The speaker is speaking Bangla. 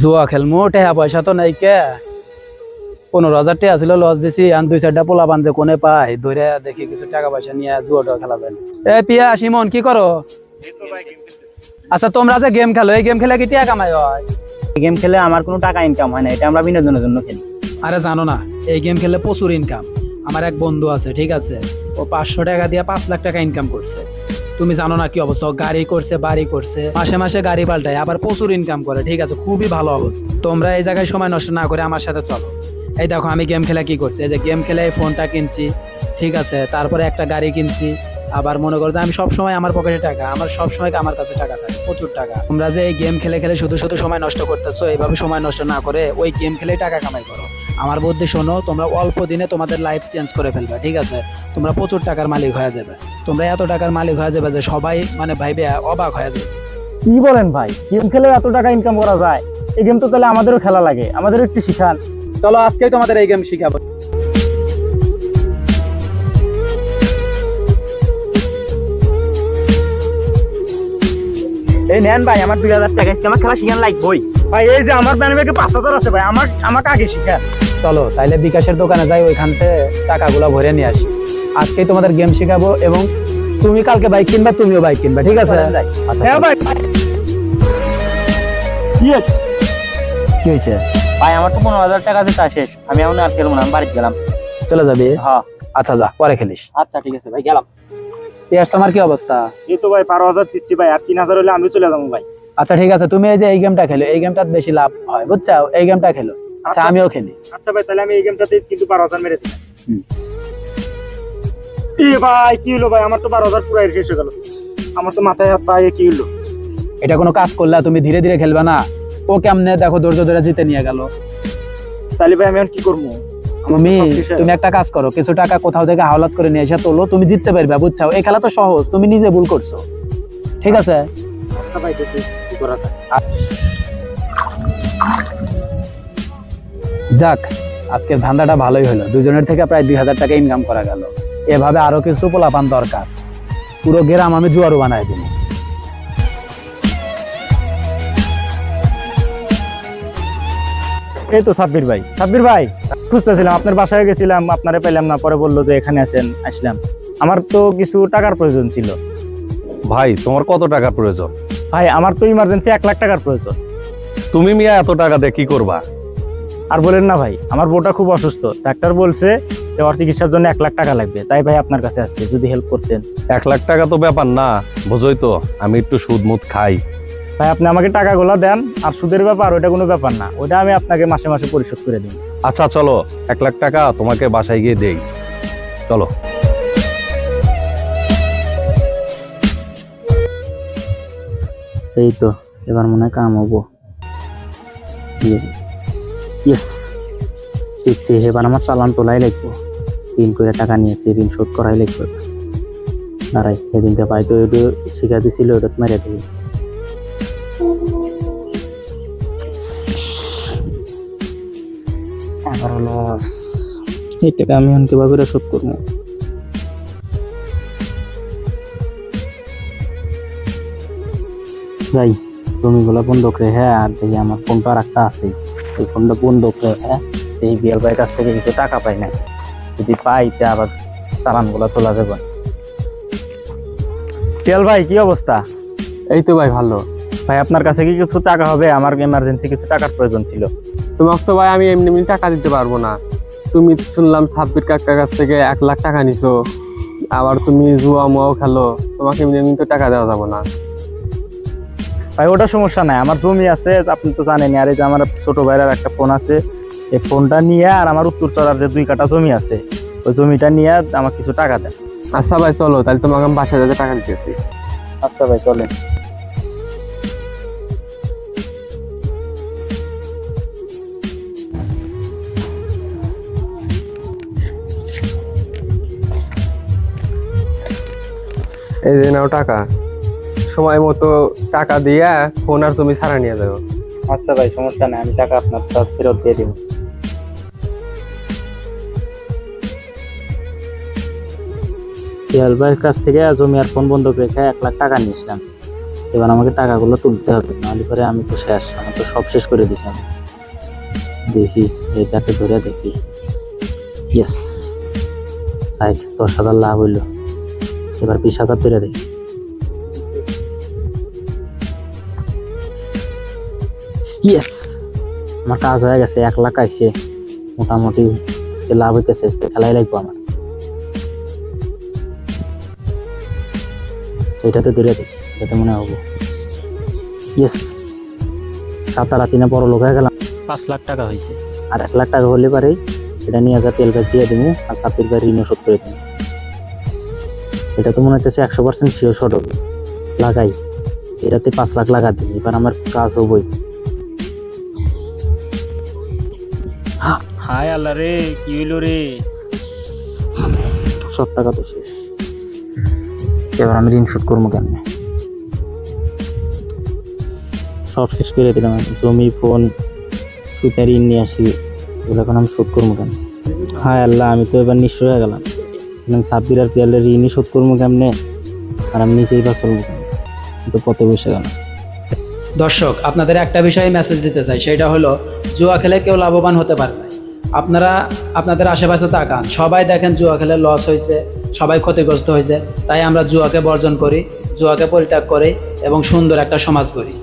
জুয়া খেলমু টেহা পয়সা তো নাই কে 15,000 টাকা ছিল লস দিছি আন 2-4টা পোলা বান্ধে কোনে পাই ধরে দেখি কিছু টাকা পয়সা নিয়ে জুয়াটা খেলা যায় এ পিয়া সিমন কি করো? আচ্ছা তোমরা যে গেম খেলো এই গেম খেলে কি টাকা কামাই হয়? গেম খেলে আমার কোনো টাকা ইনকাম হয় না, এটা আমরা বিনোদনের জন্য খেলি। আরে জানো না এই গেম খেলে প্রচুর ইনকাম। আমার এক বন্ধু আছে ঠিক আছে, ও 500 টাকা দিয়ে 5 লাখ টাকা ইনকাম করছে। তুমি জানো না কি অবস্থা, ও গাড়ি করছে বাড়ি করছে মাসে মাসে গাড়ি পাল্টায় আবার প্রচুর ইনকাম করে ঠিক আছে, খুবই ভালো অবস্থা। তোমরা এই জায়গায় সময় নষ্ট না করে আমার সাথে চলো। এই দেখো আমি গেম খেলা কি করছি, এই যে গেম খেলে এই ফোনটা কিনছি ঠিক আছে, তারপরে একটা গাড়ি কিনছি। আবার মনে করো যে আমি সব সময় আমার পকেটে টাকা, আমার সব সময় আমার কাছে টাকা থাকে প্রচুর টাকা। তোমরা যে এই গেম খেলে খেলে শুধু শুধু সময় নষ্ট করতেছো, এইভাবে সময় নষ্ট না করে ওই গেম খেলেই টাকা কামাই করো। আমার বুদ্ধি শোনো, তোমরা অল্প দিনে তোমাদের লাইফ চেঞ্জ করে ফেলবে ঠিক আছে, তোমরা প্রচুর টাকার মালিক হয়ে যাবে। তোমরা এত টাকার মালিক হয়ে যাবে যে সবাই মানে ভাইবে অবাক হয়ে যাবে। কি বলেন ভাই, গেম খেলে এত টাকা ইনকাম করা যায়? এই গেম তো তাহলে আমাদেরও খেলা লাগে, আমাদেরও একটু শিখান। চলো আজকেই তোমাদের এই গেম শিখাবো। এই নেন ভাই আমার 2000 টাকা, আমার খেলা শিখান লাগবেই ভাই। এই যে আমার ব্যাংকে 5,000 আছে ভাই, আমাকে আগে শিখান। চলো তাইলে বিকাশের দোকানে যাই, ওইখান থেকে টাকাগুলো ভরে নিয়ে আসি। আজকেই তোমাদের গেম শিখাবো এবং তুমি কালকে বাইক কিনবা, তুমিও বাইক কিনবা ঠিক আছে? আচ্ছা, হ্যাঁ ভাই। কি হয়েছে ভাই? আমার তো 15,000 টাকা আছে, তা শেষ। আমি এখন আর খেলবো না, আমি বাড়িতে গেলাম। চলে যাবি? হ্যাঁ আচ্ছা যা, পরে খেলিস। আচ্ছা ঠিক আছে ভাই, গেলাম। পিয়াস তোমার কি অবস্থা? এই তো ভাই 12,000 দিচ্ছি ভাই, আর 3,000 হলে আমি চলে যাবো ভাই। আচ্ছা ঠিক আছে, তুমি এই যে এই গেমটা খেলো, এই গেমটাতে বেশি লাভ হয় বুঝছো, এই গেমটা খেলো। আচ্ছা আমিও খেলি। আচ্ছা ভাই, তাহলে আমি এই গেমটাতে কিন্তু 12,000 মেরে দিই। ভাই কি হলো ভাই, আমার তো 12,000 পুরাই শেষ হয়ে গেল। আমার তো মাথায় হাত পায়ে কি হলো? এটা কোনো কাজ করলা? তুমি ধীরে ধীরে খেলবা না? ও কেমনে দেখো ধৈর্য ধরে জিতে নিয়ে গেল। তাহলে ভাই আমি এখন কি করবো? তুমি একটা কাজ করো, কিছু টাকা কোথাও থেকে হাওলাত করে নিয়ে এসে তোলো, তুমি জিততে পারবে বুঝছো। এই খেলা তো সহজ, তুমি নিজে ভুল করছো ঠিক আছে। আচ্ছা ভাই দেখি কি করা যায়। যাক আজকের ধান্দাটা ভালোই হলো, দুজনের থেকে প্রায় 2,000 টাকা ইনকাম করা গেল। এভাবে আরো কিছু পোলাপান দরকার, পুরো গ্রাম আমি জুয়ারু বানাই দিই। এই তো সাব্বির ভাই খুঁজতেছিলাম, আপনার বাসায় গেছিলাম, আপনারে পেলাম না, পরে বললো যে এখানে আছেন, আসলাম। আমার তো কিছু টাকার প্রয়োজন ছিল। ভাই তোমার কত টাকা প্রয়োজন? ভাই আমার তো ইমার্জেন্সি 1 লাখ টাকার প্রয়োজন। তুমি মিয়া এত টাকা দিয়ে কি করবা? আর বলেন না ভাই, আমার বউটা খুব অসুস্থ, ডাক্তার বলছে যে ওর চিকিৎসার জন্য 1 লাখ টাকা লাগবে, তাই ভাই আপনার কাছে আসছে, যদি হেল্প করতেন। 1 লাখ টাকা তো ব্যাপার না, বোঝোই তো আমি একটু সুদ মুদ খাই। ভাই আপনি আমাকে টাকাগুলো দেন, আর সুদের ব্যাপার ওটা কোনো ব্যাপার না, ওটা আমি আপনাকে মাসে মাসে পরিশোধ করে দিই। আচ্ছা চলো 1 লাখ টাকা তোমাকে বাসায় গিয়ে দেই, চলো। এই তো এবার মনে হয় কাম হবো। ইয়েস, দেখছি এবার আমার চালান তোলাই লাগবো। ঋণ করে টাকা নিয়েছি, ঋণ শোধ করাই লাগবে। দাঁড়াই, সেদিনটা ভাই তো ওটা শিখা দিছিল, ওটা মেরে দিই। আবার লস, এই টাকা আমি এখন কিভাবে করে শোধ করবো? যাই জমিগুলো বন্ধক রেখে, আর দেখি আমার ফোনটা আর একটা আছে, এই ফোনটা বন্ধক রেখে এই বিয়াল ভাইয়ের কাছ থেকে কিছু টাকা পাই না, যদি পাই তা আবার চালান গুলা তোলা যাবে। বিয়াল ভাই কি অবস্থা? এই তো ভাই ভালো। ভাই আপনার কাছে কি কিছু টাকা হবে? আমার এমার্জেন্সি কিছু টাকার প্রয়োজন ছিল। তোমাকে তো ভাই আমি এমনি এমনি টাকা দিতে পারবো না। তুমি শুনলাম সাব্বির কাকার কাছ থেকে 1 লাখ টাকা নিছো, আবার তুমি জুয়া মুয়াও খেলো, তোমাকে এমনি এমনি তো টাকা দেওয়া যাবে না। ভাই ওটা সমস্যা নাই, আমার জমি আছে, আপনি তো জানেনই। আর এই যে আমার ছোট ভাইয়ের একটা ফোন আছে, এই ফোনটা নিয়ে আর আমার উত্তর চড়ার যে 2 কাঠা জমি আছে, ওই জমিটা নিয়ে আমার কিছু টাকা দেন। আচ্ছা ভাই চলো, তাহলে তোমাকে আমি বাসায় যেতে টাকা দিতেছি। আচ্ছা ভাই চলেন। এই যে নাও টাকা, সময় মতো টাকা দিয়া ফোন আর জমি ছাড়া নিয়ে যাও। আচ্ছা ভাই সমস্যা নাই, আমি টাকা আপনার ফেরত দিয়ে দিব। বিয়াল ভাইয়ের কাছ থেকে জমি আর ফোন বন্ধক রেখে 1 লাখ টাকা নিয়েছিলাম, এবার আমাকে টাকাগুলো তুলতে হবে, নাহলে পরে আমি তো শেষ, আমার তো সব শেষ করে দিছি আমি। দেখি এটাকে ধরে দেখি। ইয়েস, 10,000 লাভ হইলো। এবার 20,000 ধরে দেখি। ইয়েস, আমার কাজ হয়ে গেছে, 1 লাখ আইছে। মোটামুটি আজকে লাভ হইতেছে, আজকে খেলাই লাগবো আমার। এটাতে ধরে দেখি, এটাতে মনে হবো। ইয়েস, রাতারাতি না বড় লোক হয়ে গেলাম। 5 লাখ টাকা হয়েছে, আর 1 লাখ টাকা হলে পারে এটা নিয়ে যা তেল ব্যাগ দিয়ে দেবো, আর সাথের ব্যাগ ঋণ শোধ করে দেবো। এটা তো মনে হচ্ছে 100% শিওর শর্ট হবে। লাগাই, এটাতে 5 লাখ লাগা দিই, এবার আমার কাজ হবই। হায় আল্লাহ রে, কি হইলো রে? সব টাকা তো শেষ, এবার আমি ঋণ শোধ করবো কেমনে? সব শেষ করে দিলাম আমি। জমি, ফোন, সুতার ঋণ নিয়ে আসি, এগুলো এখন আমি শোধ করবো কেমনে? হায় আল্লাহ, আমি তো এবার নিঃস্ব হয়ে গেলাম। সাব্বির আর পিয়ালের ঋণই শোধ করবো কেমনে, আর আমি নিজেই বা চলবো কেমনে? তো পথে বসে গেলাম। দর্শক, আপনাদের একটা বিষয়ে মেসেজ দিতে চাই, সেটা হলো জুয়া খেলে কেউ লাভবান হতে পারে না। আপনারা আপনাদের আশেপাশে তাকান, সবাই দেখেন জুয়া খেলে লস হয়েছে, সবাই ক্ষতিগ্রস্ত হয়েছে। তাই আমরা জুয়াকে বর্জন করি, জুয়াকে পরিত্যাগ করি এবং সুন্দর একটা সমাজ গড়ি।